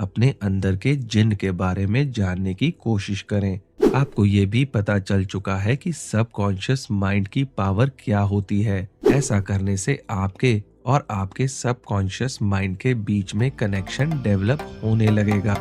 अपने अंदर के जिन के बारे में जानने की कोशिश करें। आपको ये भी पता चल चुका है कि सबकॉन्शियस माइंड की पावर क्या होती है। ऐसा करने से आपके और आपके सबकॉन्शियस माइंड के बीच में कनेक्शन डेवलप होने लगेगा।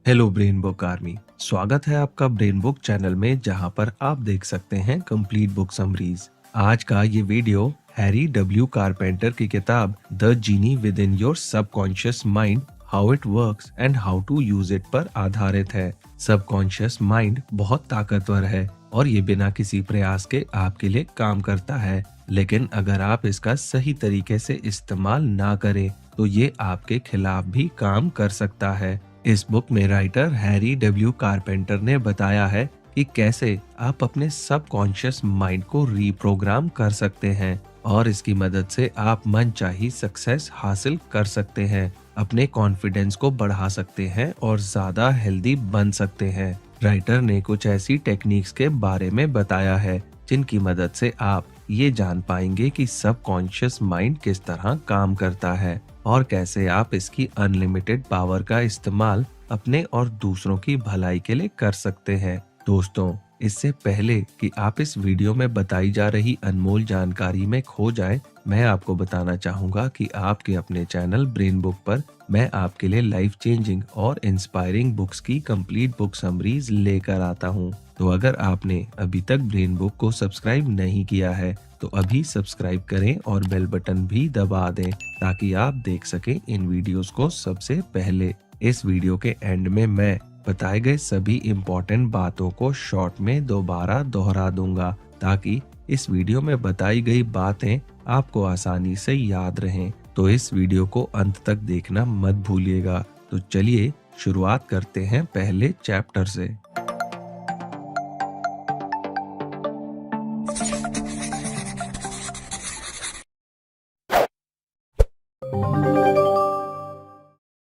हेलो ब्रेन बुक आर्मी, स्वागत है आपका ब्रेन बुक चैनल में, जहां पर आप देख सकते हैं कंप्लीट बुक समरीज। आज का ये वीडियो हैरी डब्ल्यू कारपेंटर की किताब the genie within your subconscious mind, how it works and how to use it पर आधारित है। सबकॉन्शियस माइंड बहुत ताकतवर है और ये बिना किसी प्रयास के आपके लिए काम करता है, लेकिन अगर आप इसका सही तरीके से इस्तेमाल ना करें तो ये आपके खिलाफ भी काम कर सकता है। इस बुक में राइटर हैरी डब्ल्यू कारपेंटर ने बताया है कि कैसे आप अपने सबकॉन्शियस माइंड को रीप्रोग्राम कर सकते हैं और इसकी मदद से आप मनचाही सक्सेस हासिल कर सकते हैं, अपने कॉन्फिडेंस को बढ़ा सकते हैं और ज्यादा हेल्दी बन सकते हैं। राइटर ने कुछ ऐसी टेक्निक्स के बारे में बताया है जिनकी मदद से आप ये जान पाएंगे कि सबकॉन्शियस माइंड किस तरह काम करता है और कैसे आप इसकी अनलिमिटेड पावर का इस्तेमाल अपने और दूसरों की भलाई के लिए कर सकते हैं। दोस्तों, इससे पहले कि आप इस वीडियो में बताई जा रही अनमोल जानकारी में खो जाएं, मैं आपको बताना चाहूंगा कि आपके अपने चैनल ब्रेन बुक पर मैं आपके लिए लाइफ चेंजिंग और इंस्पायरिंग बुक्स की कंप्लीट बुक समरीज लेकर आता हूं। तो अगर आपने अभी तक ब्रेन बुक को सब्सक्राइब नहीं किया है तो अभी सब्सक्राइब करें और बेल बटन भी दबा दें ताकि आप देख सकें इन वीडियोस को सबसे पहले। इस वीडियो के एंड में मैं बताए गए सभी इम्पोर्टेंट बातों को शॉर्ट में दोबारा दोहरा दूंगा ताकि इस वीडियो में बताई गई बातें आपको आसानी से याद रहें। तो इस वीडियो को अंत तक देखना मत भूलिएगा। तो चलिए शुरुआत करते हैं पहले चैप्टर से।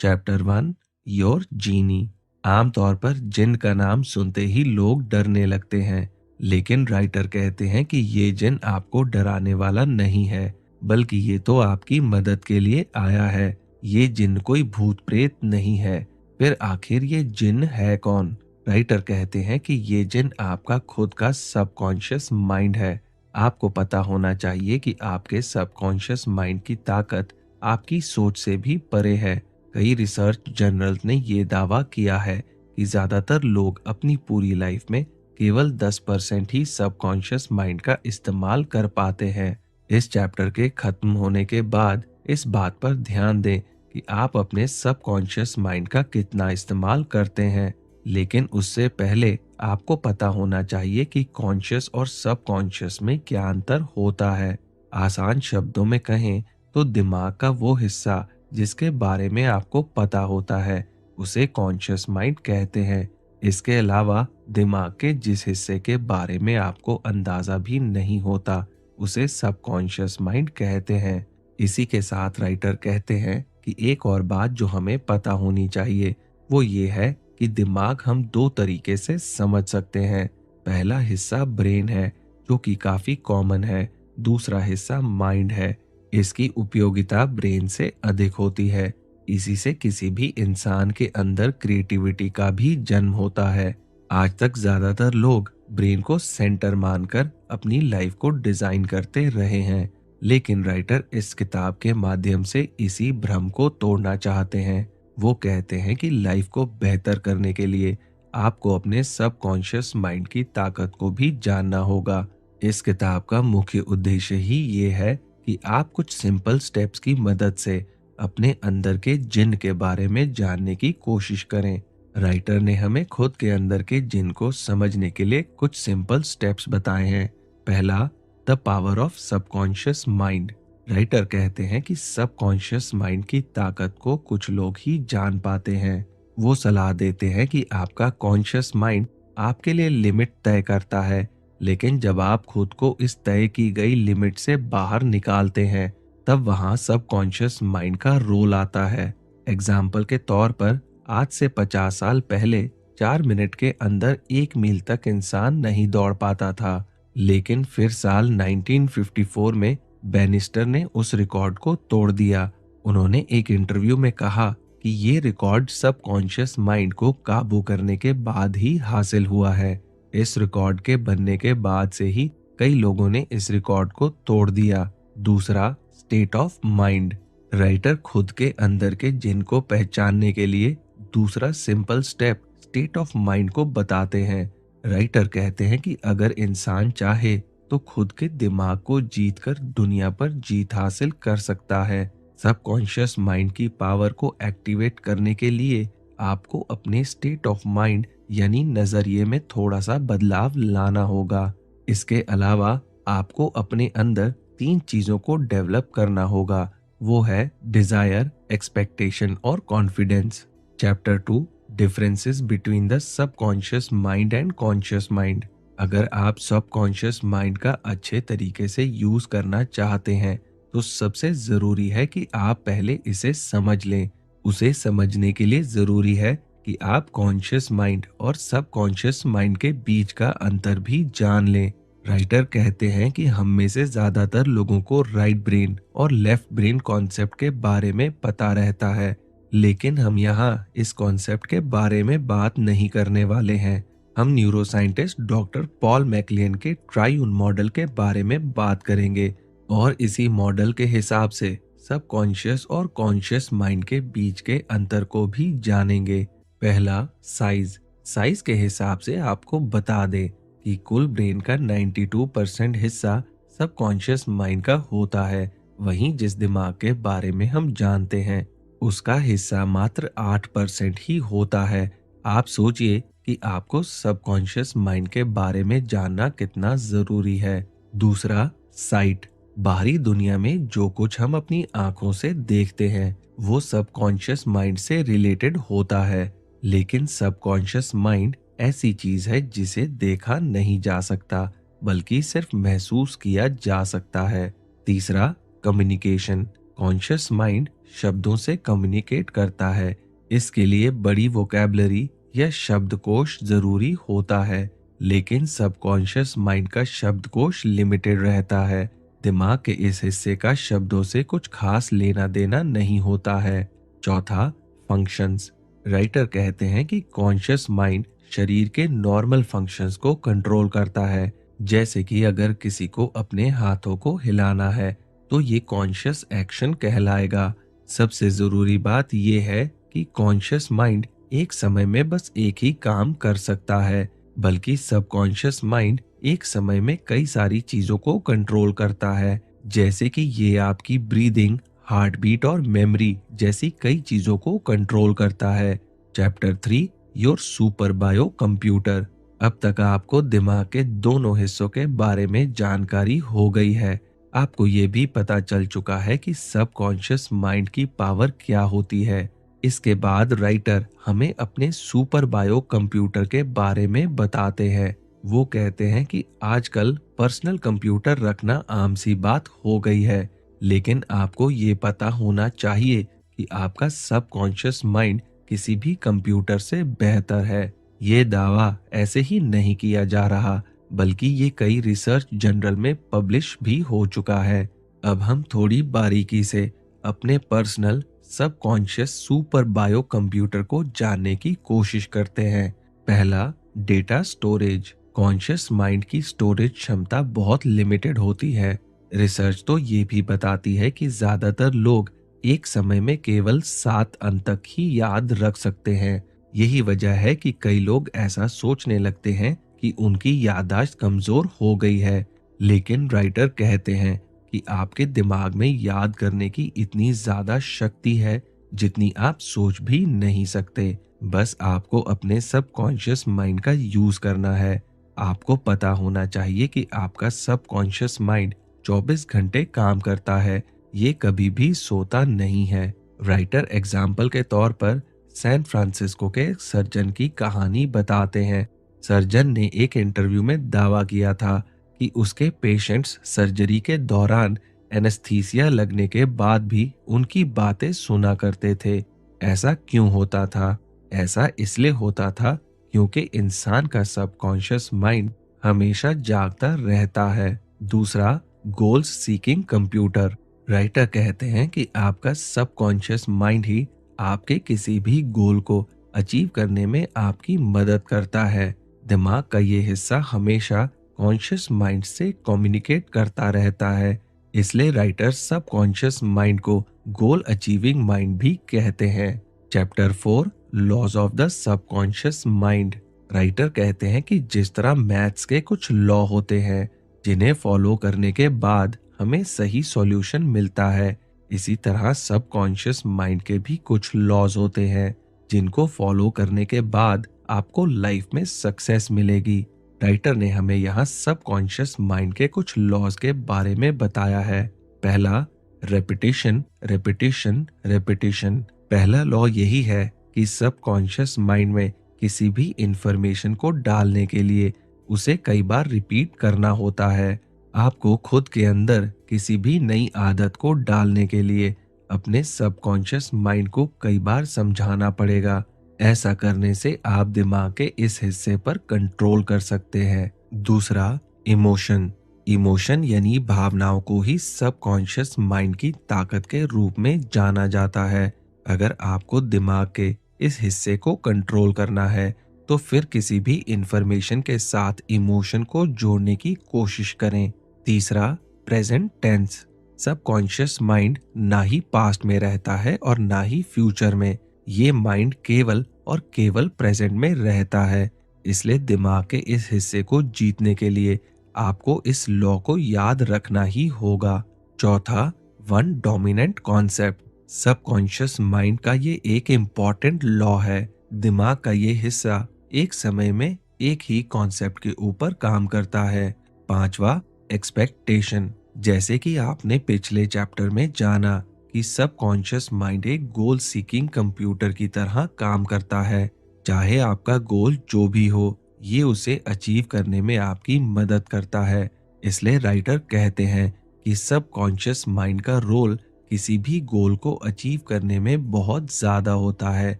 चैप्टर 1, योर जीनी। आमतौर पर जिन का नाम सुनते ही लोग डरने लगते हैं, लेकिन राइटर कहते हैं कि ये जिन आपको डराने वाला नहीं है, बल्कि ये तो आपकी मदद के लिए आया है। ये जिन कोई भूत प्रेत नहीं है। फिर आखिर ये जिन है कौन? राइटर कहते हैं कि ये जिन आपका खुद का सबकॉन्शियस माइंड है। आपको पता होना चाहिए कि आपके सबकॉन्शियस माइंड की ताकत आपकी सोच से भी परे है। कई रिसर्च जर्नल्स ने ये दावा किया है कि ज्यादातर लोग अपनी पूरी लाइफ में केवल 10% ही सबकॉन्शियस माइंड का इस्तेमाल कर पाते हैं। इस चैप्टर के खत्म होने के बाद इस बात पर ध्यान दें कि आप अपने सबकॉन्शियस माइंड का कितना इस्तेमाल करते हैं, लेकिन उससे पहले आपको पता होना चाहिए कि कॉन्शियस और सबकॉन्शियस में क्या अंतर होता है। आसान शब्दों में कहें तो दिमाग का वो हिस्सा जिसके बारे में आपको पता होता है उसे कॉन्शियस माइंड कहते हैं। इसके अलावा दिमाग के जिस हिस्से के बारे में आपको अंदाजा भी नहीं होता उसे सबकॉन्शियस माइंड कहते हैं। इसी के साथ राइटर कहते हैं कि एक और बात जो हमें पता होनी चाहिए वो ये है कि दिमाग हम दो तरीके से समझ सकते हैं। पहला हिस्सा ब्रेन है जो कि काफी कॉमन है, दूसरा हिस्सा माइंड है। इसकी उपयोगिता ब्रेन से अधिक होती है। इसी से किसी भी इंसान के अंदर क्रिएटिविटी का भी जन्म होता है। आज तक ज्यादातर लोग ब्रेन को सेंटर मानकर अपनी लाइफ को डिजाइन करते रहे हैं, लेकिन राइटर इस किताब के माध्यम से इसी भ्रम को तोड़ना चाहते हैं। वो कहते हैं कि लाइफ को बेहतर करने के लिए आपको अपने सबकॉन्शियस माइंड की ताकत को भी जानना होगा। इस किताब का मुख्य उद्देश्य ही ये है कि आप कुछ सिंपल स्टेप्स की मदद से अपने अंदर के जिन के बारे में जानने की कोशिश करें। राइटर ने हमें खुद के अंदर के जिन को समझने के लिए कुछ सिंपल स्टेप्स बताए हैं। पहला, the power of subconscious mind. Writer कहते हैं कि सबकॉन्शियस माइंड की ताकत को कुछ लोग ही जान पाते हैं। वो सलाह देते हैं कि आपका कॉन्शियस माइंड आपके लिए लिमिट तय करता है, लेकिन जब आप खुद को इस तय की गई लिमिट से बाहर निकालते हैं तब वहां सबकॉन्शियस माइंड का रोल आता है। एग्जाम्पल के तौर पर आज से 50 साल पहले 4 मिनट के अंदर 1 मील तक इंसान नहीं दौड़ पाता था, लेकिन फिर साल 1954 में बेनिस्टर ने उस रिकॉर्ड को तोड़ दिया। उन्होंने एक इंटरव्यू में कहा कि ये रिकॉर्ड सबकॉन्शियस माइंड को काबू करने के बाद ही हासिल हुआ है। इस रिकॉर्ड के बनने के बाद से ही कई लोगों ने इस रिकॉर्ड को तोड़ दिया। दूसरा, स्टेट ऑफ माइंड। राइटर खुद के अंदर के जिन को पहचानने के लिए दूसरा simple step state of mind को बताते हैं। राइटर कहते हैं कि अगर इंसान चाहे तो खुद के दिमाग को जीतकर दुनिया पर जीत हासिल कर सकता है। सबकॉन्शियस माइंड की पावर को एक्टिवेट करने के लिए आपको अपने स्टेट ऑफ माइंड यानी नजरिए में थोड़ा सा बदलाव लाना होगा। इसके अलावा आपको अपने अंदर 3 चीजों को डेवलप करना होगा। वो है डिजायर, एक्सपेक्टेशन और confidence. Chapter 2, differences between the subconscious mind and conscious mind. अगर आप सबकॉन्शियस माइंड का अच्छे तरीके से यूज करना चाहते हैं तो सबसे जरूरी है कि आप पहले इसे समझ लें। उसे समझने के लिए जरूरी है कि आप कॉन्शियस माइंड और सबकॉन्शियस माइंड के बीच का अंतर भी जान लें। राइटर कहते हैं कि हम में से ज्यादातर लोगों को राइट ब्रेन और लेफ्ट ब्रेन कॉन्सेप्ट के बारे में पता रहता है, लेकिन हम यहाँ इस कॉन्सेप्ट के बारे में बात नहीं करने वाले हैं। हम न्यूरोसाइंटिस्ट डॉक्टर पॉल मैकलियन के ट्रायून मॉडल के बारे में बात करेंगे और इसी मॉडल के हिसाब से सबकॉन्शियस और कॉन्शियस माइंड के बीच के अंतर को भी जानेंगे। पहला, साइज। साइज के हिसाब से आपको बता दें कि कुल ब्रेन का 92% हिस्सा सबकॉन्शियस माइंड का होता है। वहीं जिस दिमाग के बारे में हम जानते हैं उसका हिस्सा मात्र 8% ही होता है। आप सोचिए कि आपको सबकॉन्शियस माइंड के बारे में जानना कितना जरूरी है। दूसरा, साइट। बाहरी दुनिया में जो कुछ हम अपनी आंखों से देखते हैं वो सबकॉन्शियस माइंड से रिलेटेड होता है, लेकिन सबकॉन्शियस माइंड ऐसी चीज है जिसे देखा नहीं जा सकता बल्कि सिर्फ महसूस किया जा सकता है। तीसरा, कम्युनिकेशन। कॉन्शियस माइंड शब्दों से कम्युनिकेट करता है। इसके लिए बड़ी वोकैबुलरी या शब्दकोश जरूरी होता है, लेकिन सबकॉन्शियस माइंड का शब्दकोश लिमिटेड रहता है। दिमाग के इस हिस्से का शब्दों से कुछ खास लेना देना नहीं होता है। चौथा, फंक्शंस। राइटर कहते हैं कि कॉन्शियस माइंड शरीर के नॉर्मल फंक्शंस को कंट्रोल करता है। जैसे कि अगर किसी को अपने हाथों को हिलाना है तो ये कॉन्शियस एक्शन कहलाएगा। सबसे जरूरी बात यह है कि कॉन्शियस माइंड एक समय में बस एक ही काम कर सकता है, बल्कि सबकॉन्शियस माइंड एक समय में कई सारी चीजों को कंट्रोल करता है। जैसे कि ये आपकी ब्रीदिंग, हार्ट बीट और मेमोरी जैसी कई चीजों को कंट्रोल करता है। Chapter 3, your super bio computer. अब तक आपको दिमाग के दोनों हिस्सों के बारे में जानकारी हो गई है। आपको ये भी पता चल चुका है कि सबकॉन्शियस माइंड की पावर क्या होती है। इसके बाद राइटर हमें अपने सुपर बायो कंप्यूटर के बारे में बताते हैं। वो कहते हैं कि आजकल पर्सनल कंप्यूटर रखना आम सी बात हो गई है, लेकिन आपको ये पता होना चाहिए कि आपका सबकॉन्शियस माइंड किसी भी कंप्यूटर से बेहतर है। ये दावा ऐसे ही नहीं किया जा रहा, बल्कि ये कई रिसर्च जर्नल में पब्लिश भी हो चुका है। अब हम थोड़ी बारीकी से अपने personal subconscious super bio computer को जानने की कोशिश करते हैं। पहला, डेटा स्टोरेज। कॉन्शियस माइंड की स्टोरेज क्षमता बहुत लिमिटेड होती है। रिसर्च तो ये भी बताती है कि ज्यादातर लोग एक समय में केवल 7 अंक तक ही याद रख सकते हैं। यही वजह है कि कई लोग ऐसा सोचने लगते हैं कि उनकी याददाश्त कमजोर हो गई है। लेकिन राइटर कहते हैं कि आपके दिमाग में याद करने की इतनी ज्यादा शक्ति है जितनी आप सोच भी नहीं सकते। बस आपको अपने सबकॉन्शियस माइंड का यूज करना है। आपको पता होना चाहिए कि आपका सबकॉन्शियस माइंड 24 घंटे काम करता है, ये कभी भी सोता नहीं है। राइटर एग्जाम्पल के तौर पर सैन फ्रांसिस्को के एक सर्जन की कहानी बताते हैं। सर्जन ने एक इंटरव्यू में दावा किया था कि उसके पेशेंट्स सर्जरी के दौरान एनेस्थीसिया लगने के बाद भी उनकी बातें सुना करते थे। ऐसा क्यों होता था? ऐसा इसलिए होता था क्योंकि इंसान का सबकॉन्शियस माइंड हमेशा जागता रहता है। दूसरा, गोल्स सीकिंग कंप्यूटर। राइटर कहते हैं कि आपका सबकॉन्शियस माइंड ही आपके किसी भी गोल को अचीव करने में आपकी मदद करता है। दिमाग का ये हिस्सा हमेशा कॉन्शियस माइंड से कम्युनिकेट करता रहता है। इसलिए राइटर सब कॉन्शियस माइंड को गोल अचीविंग माइंड भी कहते हैं। Chapter 4, laws of the subconscious mind. Writer कहते हैं कि जिस तरह मैथ्स के कुछ लॉ होते हैं जिन्हें फॉलो करने के बाद हमें सही सॉल्यूशन मिलता है, इसी तरह सबकॉन्शियस माइंड के भी कुछ लॉज होते हैं जिनको फॉलो करने के बाद आपको लाइफ में सक्सेस मिलेगी। राइटर ने हमें यहाँ सबकॉन्शियस माइंड के कुछ लॉज के बारे में बताया है। पहला, रेपिटेशन रेपिटेशन रेपिटेशन। पहला लॉ यही है कि सबकॉन्शियस माइंड में किसी भी इंफॉर्मेशन को डालने के लिए उसे कई बार रिपीट करना होता है। आपको खुद के अंदर किसी भी नई आदत को डालने के लिए अपने सबकॉन्शियस माइंड को कई बार समझाना पड़ेगा। ऐसा करने से आप दिमाग के इस हिस्से पर कंट्रोल कर सकते हैं। दूसरा, इमोशन। इमोशन यानी भावनाओं को ही सबकॉन्शियस माइंड की ताकत के रूप में जाना जाता है। अगर आपको दिमाग के इस हिस्से को कंट्रोल करना है तो फिर किसी भी इंफॉर्मेशन के साथ इमोशन को जोड़ने की कोशिश करें। तीसरा, प्रेजेंट टेंस। सबकॉन्शियस माइंड ना ही पास्ट में रहता है और ना ही फ्यूचर में। ये माइंड केवल और केवल प्रेजेंट में रहता है। इसलिए दिमाग के इस हिस्से को जीतने के लिए आपको इस लॉ को याद रखना ही होगा। चौथा, one dominant concept. Subconscious mind का ये एक इम्पॉर्टेंट लॉ है। दिमाग का ये हिस्सा एक समय में एक ही कॉन्सेप्ट के ऊपर काम करता है। पांचवा, एक्सपेक्टेशन। जैसे कि आपने पिछले चैप्टर में जाना कि सबकॉन्शियस माइंड एक गोल सीकिंग कंप्यूटर की तरह काम करता है। चाहे आपका गोल जो भी हो, ये उसे अचीव करने में आपकी मदद करता है। इसलिए राइटर कहते हैं कि सबकॉन्शियस माइंड का रोल किसी भी गोल को अचीव करने में बहुत ज्यादा होता है।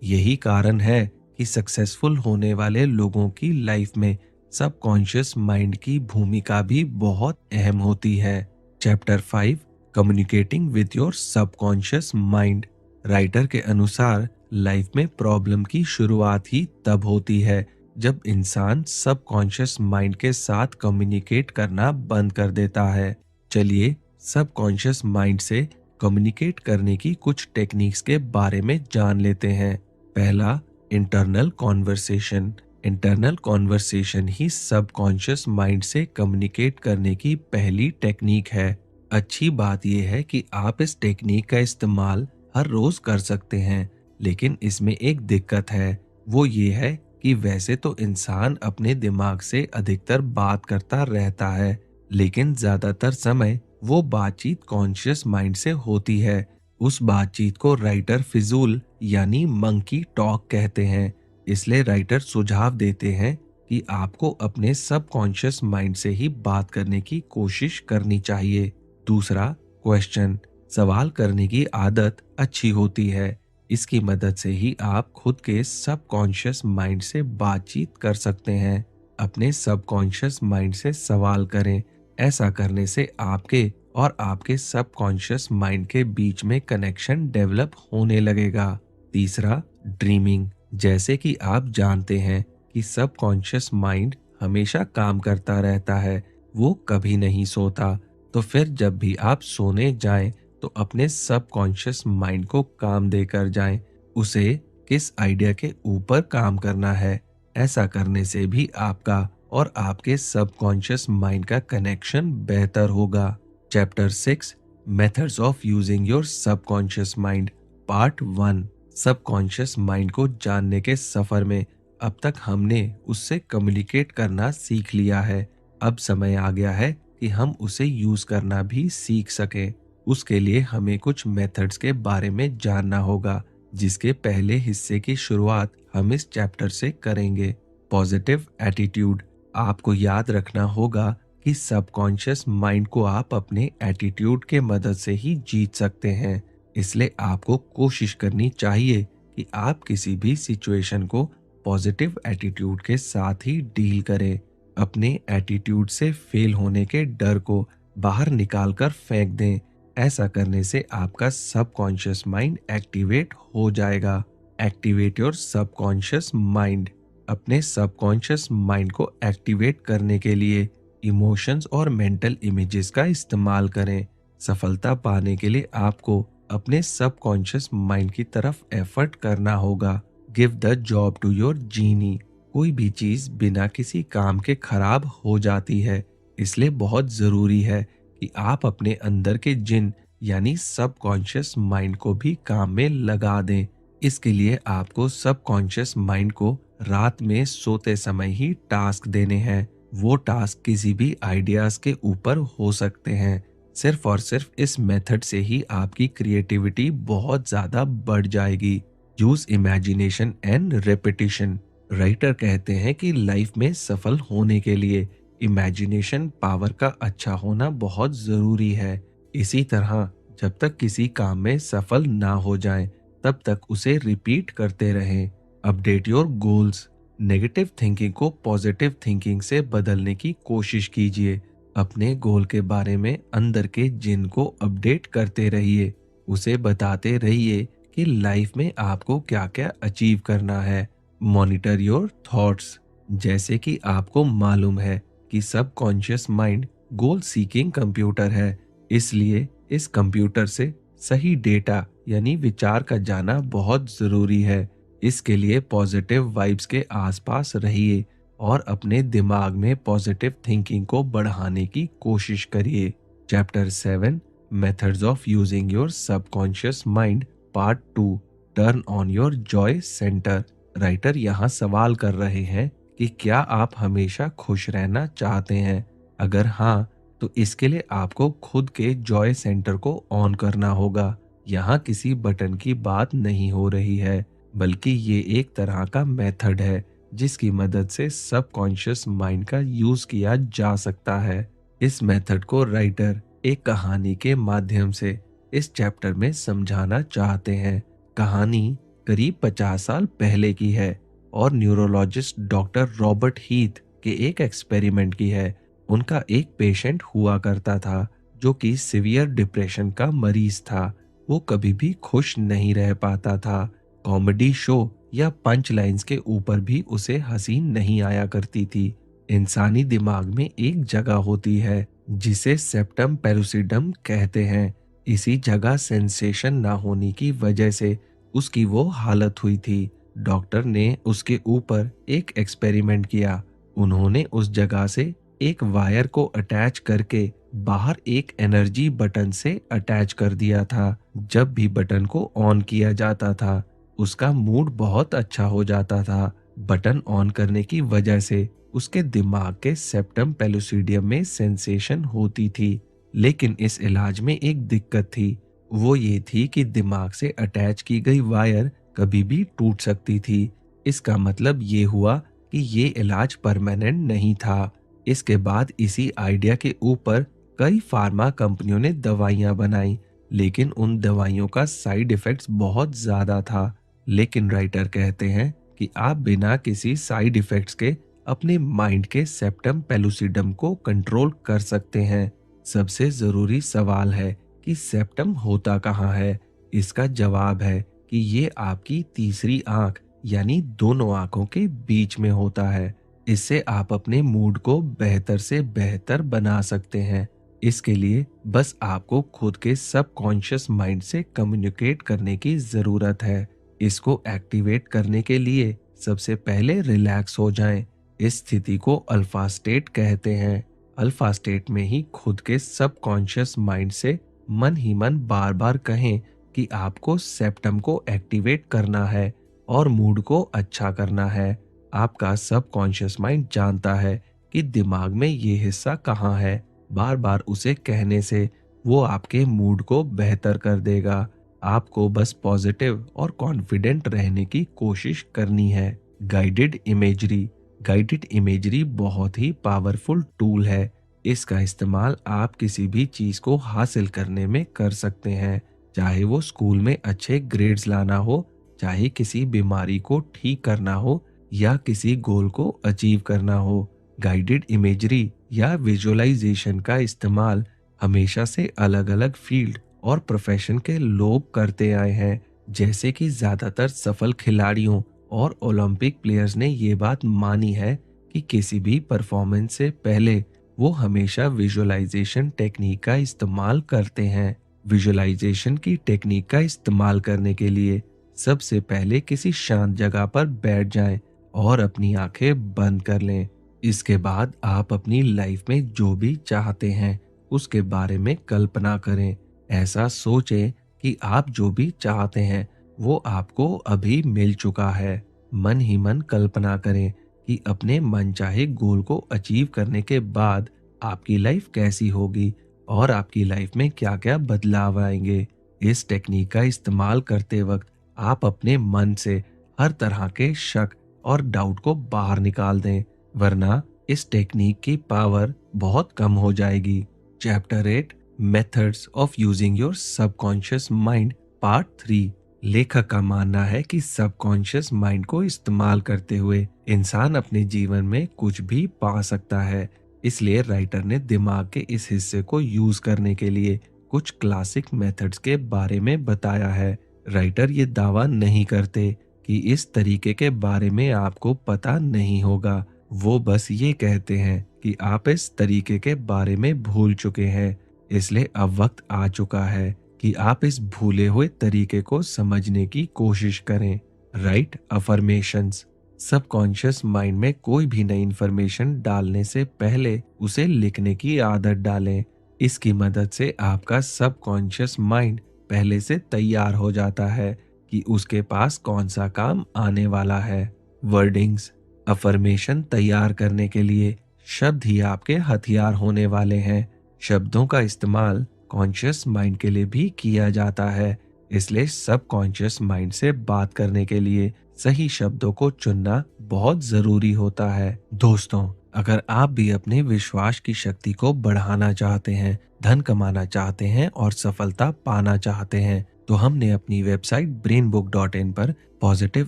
यही कारण है कि सक्सेसफुल होने वाले लोगों की लाइफ में सबकॉन्शियस माइंड की भूमिका भी बहुत अहम होती है। Chapter 5, communicating with your subconscious mind. Writer के अनुसार लाइफ में प्रॉब्लम की शुरुआत ही तब होती है जब इंसान सबकॉन्शियस माइंड के साथ कम्युनिकेट करना बंद कर देता है। चलिए सबकॉन्शियस माइंड से कम्युनिकेट करने की कुछ टेक्निक्स के बारे में जान लेते हैं। पहला, इंटरनल कॉन्वर्सेशन। इंटरनल कॉन्वर्सेशन ही सबकॉन्शियस माइंड से कम्युनिकेट करने की पहली टेक्निक है। अच्छी बात यह है कि आप इस टेक्निक का इस्तेमाल हर रोज कर सकते हैं, लेकिन इसमें एक दिक्कत है। वो ये है कि वैसे तो इंसान अपने दिमाग से अधिकतर बात करता रहता है, लेकिन ज्यादातर समय वो बातचीत कॉन्शियस माइंड से होती है। उस बातचीत को राइटर फिजूल यानी मंकी टॉक कहते हैं। इसलिए राइटर सुझाव देते हैं कि आपको अपने सबकॉन्शियस माइंड से ही बात करने की कोशिश करनी चाहिए। दूसरा, क्वेश्चन। सवाल करने की आदत अच्छी होती है। इसकी मदद से ही आप खुद के सबकॉन्शियस माइंड से बातचीत कर सकते हैं। अपने सबकॉन्शियस माइंड से सवाल करें। ऐसा करने से आपके और आपके सबकॉन्शियस माइंड के बीच में कनेक्शन डेवलप होने लगेगा। तीसरा, ड्रीमिंग। जैसे कि आप जानते हैं कि सबकॉन्शियस माइंड हमेशा काम करता रहता है, वो कभी नहीं सोता। तो फिर जब भी आप सोने जाएं तो अपने सबकॉन्शियस माइंड को काम देकर जाएं। उसे किस आइडिया के ऊपर काम करना है, ऐसा करने से भी आपका और आपके सबकॉन्शियस माइंड का कनेक्शन बेहतर होगा। Chapter 6, methods of using your subconscious mind, part 1। Subconscious mind को जानने के सफर में अब तक हमने उससे कम्युनिकेट करना सीख लिया है। अब समय आ गया है कि हम उसे यूज करना भी सीख सकें। उसके लिए हमें कुछ मेथड्स के बारे में जानना होगा, जिसके पहले हिस्से की शुरुआत हम इस चैप्टर से करेंगे। Positive attitude. आपको याद रखना होगा कि सबकॉन्शियस माइंड को आप अपने एटीट्यूड के मदद से ही जीत सकते हैं। इसलिए आपको कोशिश करनी चाहिए कि आप किसी भी सिचुएशन को पॉजिटिव एटीट्यूड के साथ ही डील करें। अपने एटीट्यूड से फेल होने के डर को बाहर निकाल कर फेंक दें। ऐसा करने से आपका सबकॉन्शियस माइंड एक्टिवेट हो जाएगा। Activate your subconscious mind. अपने सबकॉन्शियस माइंड को एक्टिवेट करने के लिए इमोशंस और मेंटल इमेजेस का इस्तेमाल करें। सफलता पाने के लिए आपको अपने सबकॉन्शियस माइंड की तरफ एफर्ट करना होगा। Give the job to your genie. कोई भी चीज बिना किसी काम के खराब हो जाती है, इसलिए बहुत जरूरी है कि आप अपने अंदर के जिन यानी सबकॉन्शियस माइंड को भी काम में लगा दें। इसके लिए आपको सबकॉन्शियस माइंड को रात में सोते समय ही टास्क देने हैं। वो टास्क किसी भी आइडियाज के ऊपर हो सकते हैं। सिर्फ और सिर्फ इस मेथड से ही आपकी क्रिएटिविटी बहुत ज्यादा बढ़ जाएगी। Use imagination and repetition. Writer कहते हैं कि लाइफ में सफल होने के लिए इमेजिनेशन पावर का अच्छा होना बहुत जरूरी है। इसी तरह जब तक किसी काम में सफल ना हो जाएं, तब तक उसे रिपीट करते रहें। Update your goals. Negative thinking को पॉजिटिव थिंकिंग से बदलने की कोशिश कीजिए। अपने गोल के बारे में अंदर के जिन को अपडेट करते रहिए। उसे बताते रहिए कि लाइफ में आपको क्या क्या अचीव करना है। Monitor your thoughts. जैसे कि आपको मालूम है कि subconscious mind goal seeking computer है, इसलिए इस कंप्यूटर से सही डेटा यानी विचार का जाना बहुत जरूरी है। इसके लिए पॉजिटिव वाइब्स के आसपास रहिए और अपने दिमाग में पॉजिटिव थिंकिंग को बढ़ाने की कोशिश करिए। Chapter 7 methods of using your subconscious mind part 2 turn on your Joy centre. Writer यहाँ सवाल कर रहे हैं कि क्या आप हमेशा खुश रहना चाहते हैं? अगर हाँ, तो इसके लिए आपको खुद के जॉय सेंटर को ऑन करना होगा। यहाँ किसी बटन की बात नहीं हो रही है, बल्कि ये एक तरह का मेथड है जिसकी मदद से सबकॉन्शियस माइंड का यूज किया जा सकता है। इस मेथड को राइटर एक कहानी के माध्यम से इस चैप्टर में समझाना चाहते हैं। कहानी करीब 50 साल पहले की है और न्यूरोलॉजिस्ट डॉक्टर रॉबर्ट हीथ के एक एक्सपेरिमेंट की है। उनका एक पेशेंट हुआ करता था जो कि सीवियर डिप्रेशन का मरीज था। वो कभी भी खुश नहीं रह पाता था। कॉमेडी शो या पंच लाइंस के ऊपर भी उसे हंसी नहीं आया करती थी। इंसानी दिमाग में एक जगह होती है जिसे सेप्टम पेलुसिडम कहते हैं। इसी जगह सेंसेशन ना होने की वजह से उसकी वो हालत हुई थी। डॉक्टर ने उसके ऊपर एक एक्सपेरिमेंट किया। उन्होंने उस जगह से एक वायर को अटैच करके बाहर एक एनर्जी बटन से अटैच कर दिया था। जब भी बटन को ऑन किया जाता था, उसका मूड बहुत अच्छा हो जाता था। बटन ऑन करने की वजह से उसके दिमाग के सेप्टम पेलुसिडियम में सेंसेशन होती थी। लेकिन इस इलाज में एक दिक्कत थी। वो ये थी कि दिमाग से अटैच की गई वायर कभी भी टूट सकती थी। इसका मतलब ये हुआ कि ये इलाज परमानेंट नहीं था। इसके बाद इसी आइडिया के ऊपर कई फार्मा कंपनियों ने दवाइयां बनाई, लेकिन उन दवाइयों का साइड इफेक्ट्स बहुत ज्यादा था। लेकिन राइटर कहते हैं कि आप बिना किसी साइड इफेक्ट्स के अपने माइंड के सेप्टम पेलुसिडम को कंट्रोल कर सकते हैं। सबसे जरूरी सवाल है कि सेप्टम होता कहाँ है? इसका जवाब है कि ये आपकी तीसरी आंख यानी दोनों आंखों के बीच में होता है। इससे आप अपने मूड को बेहतर से बेहतर बना सकते हैं। इसके लिए बस आपको खुद के सबकॉन्शियस माइंड से कम्युनिकेट करने की जरूरत है। इसको एक्टिवेट करने के लिए सबसे पहले रिलैक्स हो जाएं। इस स्थिति को अल्फा स्टेट कहते हैं। अल्फा स्टेट में ही खुद के सबकॉन्शियस माइंड से मन ही मन बार बार कहें कि आपको सेप्टम को एक्टिवेट करना है और मूड को अच्छा करना है। आपका सबकॉन्शियस माइंड जानता है कि दिमाग में ये हिस्सा कहाँ है। बार बार उसे कहने से वो आपके मूड को बेहतर कर देगा। आपको बस पॉजिटिव और कॉन्फिडेंट रहने की कोशिश करनी है। Guided imagery. गाइडेड इमेजरी बहुत ही पावरफुल टूल है। इसका इस्तेमाल आप किसी भी चीज को हासिल करने में कर सकते हैं, चाहे वो स्कूल में अच्छे ग्रेड्स लाना हो, चाहे किसी बीमारी को ठीक करना हो या किसी गोल को अचीव करना हो। गाइडेड इमेजरी या विजुअलाइजेशन का इस्तेमाल हमेशा से अलग अलग फील्ड और प्रोफेशन के लोग करते आए हैं। जैसे कि ज्यादातर सफल खिलाड़ियों और ओलंपिक प्लेयर्स ने ये बात मानी है कि किसी भी परफॉर्मेंस से पहले वो हमेशा विजुअलाइजेशन टेक्निक का इस्तेमाल करते हैं। विजुअलाइजेशन की टेक्निक का इस्तेमाल करने के लिए सबसे पहले किसी शांत जगह पर बैठ जाएं और अपनी आंखें बंद कर लें। इसके बाद आप अपनी लाइफ में जो भी चाहते हैं उसके बारे में कल्पना करें। ऐसा सोचें कि आप जो भी चाहते हैं वो आपको अभी मिल चुका है। मन ही मन कल्पना करें कि अपने मनचाहे गोल को अचीव करने के बाद आपकी लाइफ कैसी होगी और आपकी लाइफ में क्या-क्या बदलाव आएंगे। इस टेक्निक का इस्तेमाल करते वक्त आप अपने मन से हर तरह के शक और डाउट को बाहर निकाल दें, वरना इस टेक्निक की पावर बहुत कम हो जाएगी। Chapter 8 methods of using your subconscious mind part 3। लेखक का मानना है कि सबकॉन्शियस माइंड को इस्तेमाल करते हुए इंसान अपने जीवन में कुछ भी पा सकता है। इसलिए राइटर ने दिमाग के इस हिस्से को यूज करने के लिए कुछ क्लासिक मेथड्स के बारे में बताया है। राइटर ये दावा नहीं करते कि इस तरीके के बारे में आपको पता नहीं होगा। वो बस ये कहते हैं कि आप इस तरीके के बारे में भूल चुके हैं, इसलिए अब वक्त आ चुका है कि आप इस भूले हुए तरीके को समझने की कोशिश करें। Right affirmations. सबकॉन्शियस माइंड में कोई भी नई इंफॉर्मेशन डालने से पहले उसे लिखने की आदत डालें। इसकी मदद से आपका सबकॉन्शियस माइंड पहले से तैयार हो जाता है कि उसके पास कौन सा काम आने वाला है। वर्डिंग्स। अफर्मेशन तैयार करने के लिए शब्द ही आपके हथियार होने वाले हैं। शब्दों का इस्तेमाल कॉन्शियस माइंड के लिए भी किया जाता है, इसलिए सबकॉन्शियस माइंड से बात करने के लिए सही शब्दों को चुनना बहुत जरूरी होता है। दोस्तों, अगर आप भी अपने विश्वास की शक्ति को बढ़ाना चाहते हैं, धन कमाना चाहते हैं और सफलता पाना चाहते हैं, तो हमने अपनी वेबसाइट brainbook.in पर पॉजिटिव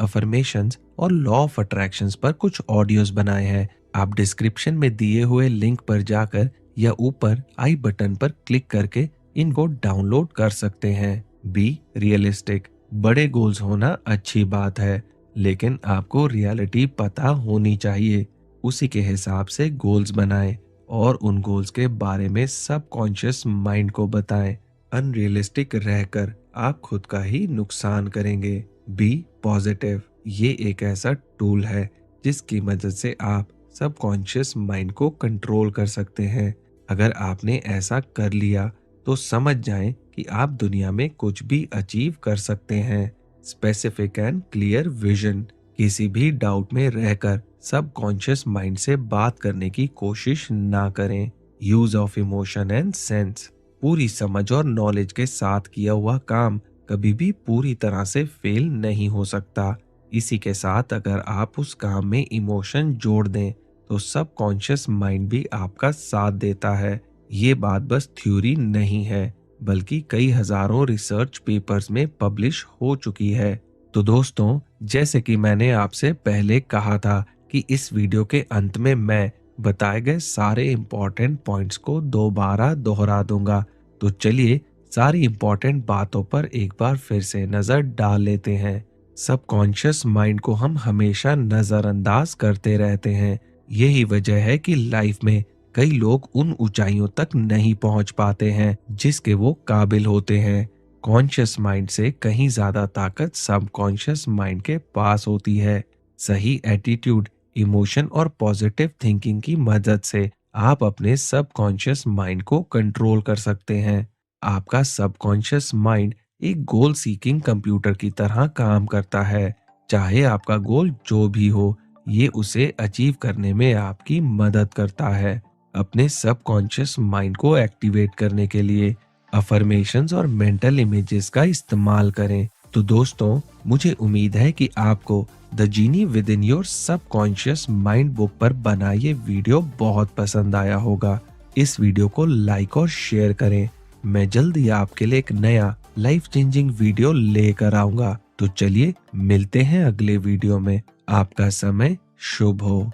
अफर्मेशंस और लॉ ऑफ अट्रैक्शंस पर कुछ ऑडियोज बनाए हैं। आप डिस्क्रिप्शन में दिए हुए लिंक पर जाकर या ऊपर आई बटन पर क्लिक करके इनको डाउनलोड कर सकते हैं। Be realistic. बड़े गोल्स होना अच्छी बात है, लेकिन आपको रियलिटी पता होनी चाहिए। उसी के हिसाब से गोल्स बनाएं और उन गोल्स के बारे में सबकॉन्शियस माइंड को बताएं। अनरियलिस्टिक रहकर आप खुद का ही नुकसान करेंगे। Be positive. ये एक ऐसा टूल है जिसकी मदद से आप सबकॉन्शियस माइंड को कंट्रोल कर सकते हैं। अगर आपने ऐसा कर लिया तो समझ जाएं कि आप दुनिया में कुछ भी अचीव कर सकते हैं। Specific and clear vision. किसी भी डाउट में रहकर सबकॉन्शियस माइंड से बात करने की कोशिश ना करें। Use of emotion and sense. पूरी समझ और नॉलेज के साथ किया हुआ काम कभी भी पूरी तरह से फेल नहीं हो सकता। इसी के साथ अगर आप उस काम में इमोशन जोड़ दें तो सबकॉन्शियस माइंड भी आपका साथ देता है। ये बात बस थ्योरी नहीं है, बल्कि कई हजारों रिसर्च पेपर्स में पब्लिश हो चुकी है। तो दोस्तों, जैसे कि मैंने आपसे पहले कहा था कि इस वीडियो के अंत में मैं बताए गए सारे इंपॉर्टेंट पॉइंट्स को दोबारा दोहरा दूंगा। तो चलिए सारी इंपॉर्टेंट बातों पर एक बार फिर से नजर डाल लेते हैं। सबकॉन्शियस माइंड को हम हमेशा नजरअंदाज करते रहते हैं। यही वजह है कि लाइफ में कई लोग उन ऊंचाइयों तक नहीं पहुंच पाते हैं जिसके वो काबिल होते हैं। कॉन्शियस माइंड से कहीं ज्यादा ताकत सबकॉन्शियस माइंड के पास होती है। सही एटीट्यूड, इमोशन और पॉजिटिव थिंकिंग की मदद से आप अपने सबकॉन्शियस माइंड को कंट्रोल कर सकते हैं। आपका सबकॉन्शियस माइंड एक गोल सीकिंग कंप्यूटर की तरह काम करता है। चाहे आपका गोल जो भी हो, ये उसे अचीव करने में आपकी मदद करता है। अपने सबकॉन्शियस माइंड को एक्टिवेट करने के लिए अफर्मेशंस और मेंटल इमेजेस का इस्तेमाल करें। तो दोस्तों, मुझे उम्मीद है कि आपको the genie within your subconscious mind book पर बना ये वीडियो बहुत पसंद आया होगा। इस वीडियो को लाइक और शेयर करें। मैं जल्द ही आपके लिए एक नया लाइफ चेंजिंग वीडियो लेकर आऊंगा। तो चलिए मिलते हैं अगले वीडियो में। आपका समय शुभ हो।